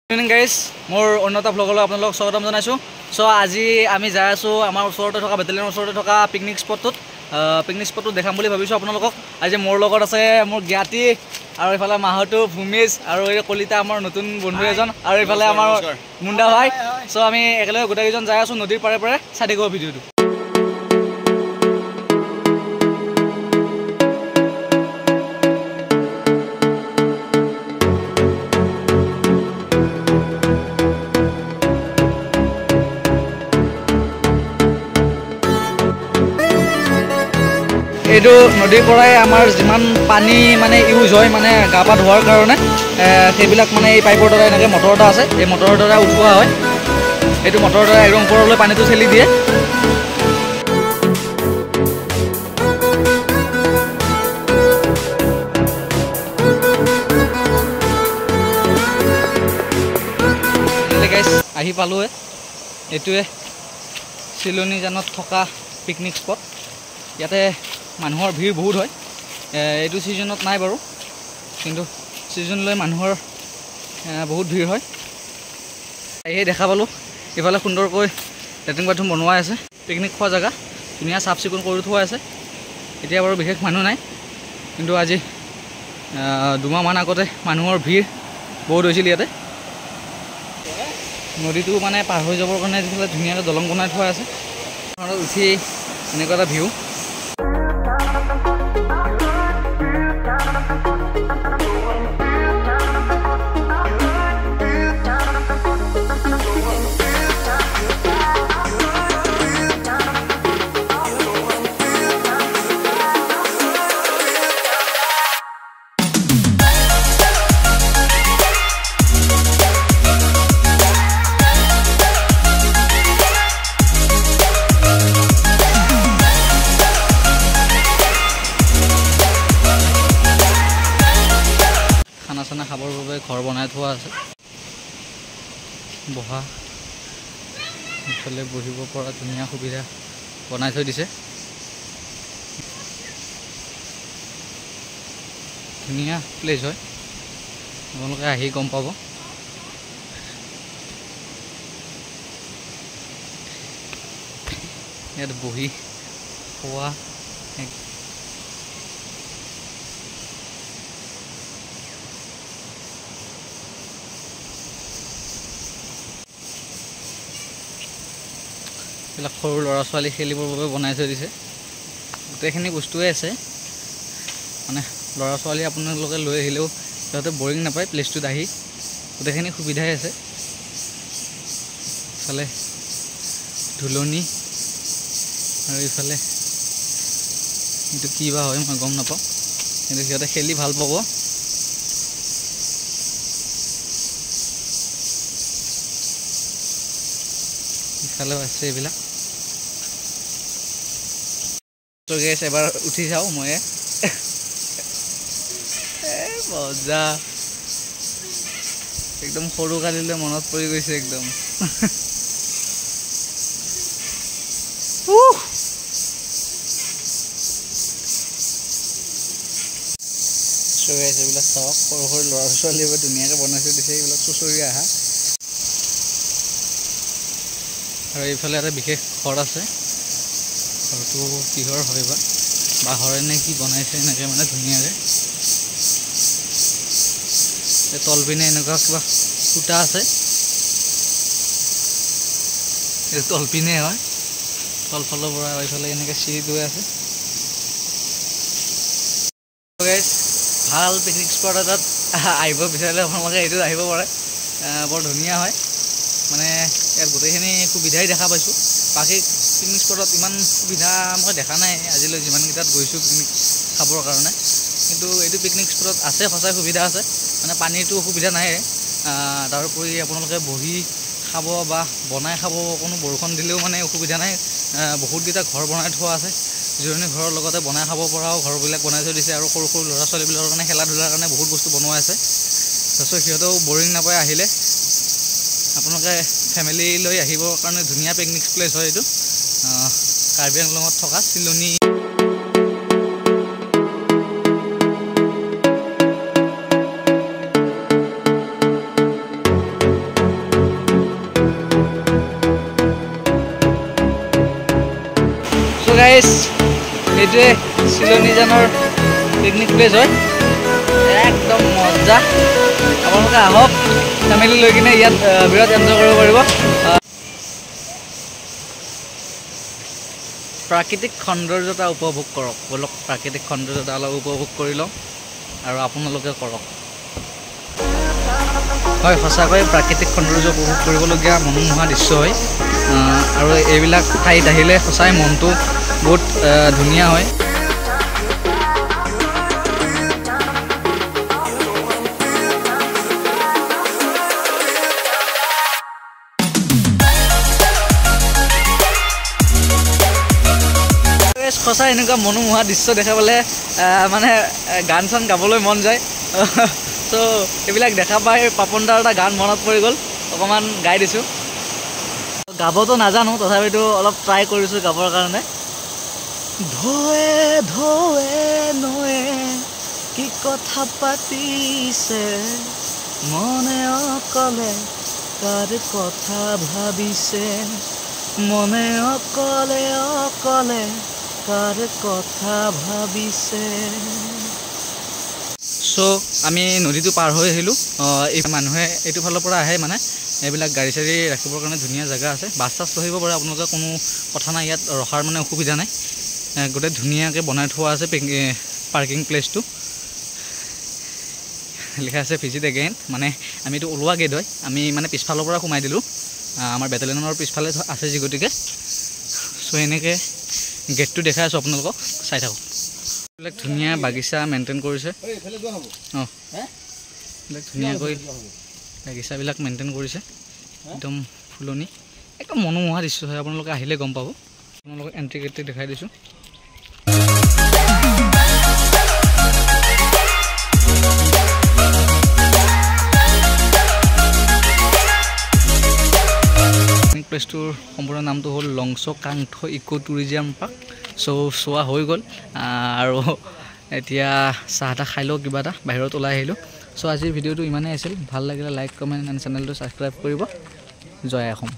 Evening guys মোৰ অন্যতা ভ্লগলৈ আপোনালোকক স্বাগতম জনাইছোঁ। চ' আজি আমি যাই আছোঁ আমাৰ ওচৰতে থকা বেটেলিয়নৰ ওচৰতে থকা পিকনিক স্পটটোত দেখাম বুলি ভাবিছোঁ আপোনালোকক। আজি মোৰ লগত আছে মোৰ জ্ঞাতি আৰু এইফালে মাহতু ভূমিজ আৰু এই কলিতা আমাৰ নতুন বন্ধু এজন আৰু এইফালে আমাৰ মুণ্ডা ভাই। চ' আমি একেলগে গোটেইকেইজন যাই আছোঁ নদীৰ পাৰে পাৰে। চাই থাকিব ভিডিঅ'টো। এইটো নদীৰ পৰাই আমাৰ যিমান পানী মানে ইউজ হয় মানে গা পা ধোৱাৰ কাৰণে সেইবিলাক মানে এই পাইপৰ দ্বাৰা এনেকৈ মটৰ এটা আছে, এই মটৰৰ দ্বাৰা উঠোৱা হয়। এইটো মটৰৰ দ্বাৰা একদম ওপৰলৈ পানীটো ঠেলি দিয়ে। আহি পালোঁৱে। এইটোৱে চিলনী জানত থকা পিকনিক স্পট। ইয়াতে মানুহৰ ভিৰ বহুত হয়। এইটো ছিজনত নাই বাৰু, কিন্তু ছিজন লৈ মানুহৰ বহুত ভিৰ হয়। এই দেখা পালোঁ ইফালে সুন্দৰকৈ লেট্ৰিন বাথৰুম বনোৱাই আছে। পিকনিক খোৱা জেগা ধুনীয়া চাফ চিকুণ কৰি থোৱা আছে। এতিয়া বাৰু বিশেষ মানুহ নাই, কিন্তু আজি 2 মাহমান আগতে মানুহৰ ভিৰ বহুত হৈছিল ইয়াতে। নদীটো মানে পাৰ হৈ যাবৰ কাৰণে যিফালে ধুনীয়াকৈ দলং বনাই থোৱা আছে, উঠি এনেকুৱা এটা ভিউ। খানা খাবৰ বাবে ঘৰ বনাই থোৱা আছে। বহা ইফালে বহিব পৰা ধুনীয়া সুবিধা বনাই থৈ দিছে। ধুনীয়া প্লেচ হয়, আপোনালোকে আহি গম পাব। ইয়াত বহি খোৱা এইবিলাক সৰু ল'ৰা ছোৱালী খেলিবৰ বাবে বনাই থৈ দিছে। গোটেইখিনি বস্তুৱে আছে, মানে ল'ৰা ছোৱালী আপোনালোকে লৈ আহিলেও সিহঁতে বৰিং নাপায়। প্লেচটোত আহি গোটেইখিনি সুবিধাই আছে। ইফালে ধুলনি আৰু ইফালে এইটো কি বা হয় মই গম নাপাওঁ, কিন্তু সিহঁতে খেলি ভাল পাব। ইফালেও আছে এইবিলাক। গেছ এবাৰ উঠি যাওঁ মই। মজা একদম সৰু কালিলৈ মনত পৰি গৈছে একদম। এইবিলাক চাওক, সৰু সৰু ল'ৰা ছোৱালীবোৰে ধুনীয়াকৈ বনাই থৈ দিছে। এইবিলাক চুচৰি আহা। আৰু এইফালে এটা বিশেষ ঘৰ আছে। ঘৰটো কিহৰ হয় বা বাঁহৰে নে কি বনাইছে এনেকৈ মানে ধুনীয়াকৈ। তলপিনে এনেকুৱা কিবা খুটা আছে, এইটো তলপিনে হয়। তলফালৰ পৰা এইফালে এনেকৈ চিৰি গৈ আছে। ভাল পিকনিক স্পট এটাত আহিব বিচাৰিলে আপোনালোকে এইটোত আহিব পাৰে। বৰ ধুনীয়া হয়, মানে ইয়াত গোটেইখিনি সুবিধাই দেখা পাইছোঁ। বাকী পিকনিক স্পটত ইমান সুবিধা মই দেখা নাই আজিলৈ, যিমানকেইটাত গৈছোঁ পিকনিক খাবৰ কাৰণে। কিন্তু এইটো পিকনিক স্পটত আছে, সঁচাই সুবিধা আছে। মানে পানীটো অসুবিধা নাই। তাৰোপৰি আপোনালোকে বহি খাব বা বনাই খাব, কোনো বৰষুণ দিলেও মানে অসুবিধা নাই। বহুতকেইটা ঘৰ বনাই থোৱা আছে। জিৰণি ঘৰৰ লগতে বনাই খাব পৰাও ঘৰবিলাক বনাই থৈ দিছে। আৰু সৰু সৰু ল'ৰা ছোৱালীবিলাকৰ কাৰণে খেলা ধূলাৰ কাৰণে বহুত বস্তু বনোৱা আছে। তাৰপিছত সিহঁতেও বৰিং নাপায় আহিলে। আপোনালোকে ফেমিলি লৈ আহিবৰ কাৰণে ধুনীয়া পিকনিক প্লেচ হয় এইটো, কাৰ্বি আংলঙত থকা চিলনী। গাইজ এইটোৱে চিলনীজানৰ পিকনিক প্লেচ হয় একদম মজা আপোনালোকে আহক ফেমিলি লৈ কিনে ইয়াত বিৰাট এনজয় কৰিব পাৰিব প্ৰাকৃতিক সৌন্দৰ্যতা উপভোগ কৰক বলক প্ৰাকৃতিক সৌন্দৰ্যতা অলপ উপভোগ কৰি লওঁ আৰু আপোনালোকে কৰক হয় সঁচাকৈ প্ৰাকৃতিক সৌন্দৰ্য উপভোগ কৰিবলগীয়া মনোমোহা দৃশ্য হয় আৰু এইবিলাক ঠাইত আহিলে সঁচাই মনটো বহুত ধুনীয়া হয় সঁচাই এনেকুৱা মনোমোহা দৃশ্য দেখা পালে মানে গান চান গাবলৈ মন যায় চ' এইবিলাক দেখা পাই পাপনদাৰ এটা গান মনত পৰি গ'ল অকণমান গাই দিছোঁ গাবতো নাজানো তথাপিতো অলপ ট্ৰাই কৰিছোঁ গাবৰ কাৰণে ঢৌৱে ঢৌৱে নৈ কি কথা পাতিছে মনে অকলে কাৰ কথা ভাবিছে মনে অকলে অকলে কাৰ কথা ভাবিছে চ' আমি নদীটো পাৰ হৈ আহিলোঁ এই মানুহে এইটো ফালৰ পৰা আহে মানে এইবিলাক গাড়ী চাড়ী ৰাখিবৰ কাৰণে ধুনীয়া জেগা আছে বাছ চাছ লৈ আহিব পাৰে আপোনালোকে কোনো কথা নাই ইয়াত ৰখাৰ মানে অসুবিধা নাই গোটেই ধুনীয়াকৈ বনাই থোৱা আছে পাৰ্কিং প্লেচটো লিখা আছে ভিজিট এগেইন মানে আমিতো ওলোৱা গেট হয় আমি মানে পিছফালৰ পৰা সোমাই দিলোঁ আমাৰ বেটেলিয়নৰ পিছফালে আছে যি গতিকে চ' এনেকৈ গেটটো দেখাই আছোঁ আপোনালোকক চাই থাকক এইবিলাক ধুনীয়া বাগিচা মেইনটেইন কৰিছে অঁ এইবিলাক ধুনীয়াকৈ বাগিচাবিলাক মেইনটেইন কৰিছে একদম ফুলনি একদম মনোমোহা দৃশ্য হয় আপোনালোকে আহিলে গম পাব আপোনালোকক এণ্ট্ৰি গেটটো দেখাই দিছোঁ প্লেচটোৰ সম্পূৰ্ণ নামটো হ'ল লংচ কাংথ ইকো টুৰিজম পাৰ্ক চ' চোৱা হৈ গ'ল আৰু এতিয়া চাহ এটা খাই লওঁ কিবা এটা বাহিৰত ওলাই আহিলোঁ চ' আজিৰ ভিডিঅ'টো ইমানেই আছিল ভাল লাগিলে লাইক কমেণ্ট এণ্ড চেনেলটো ছাবস্ক্ৰাইব কৰিব জয় অসম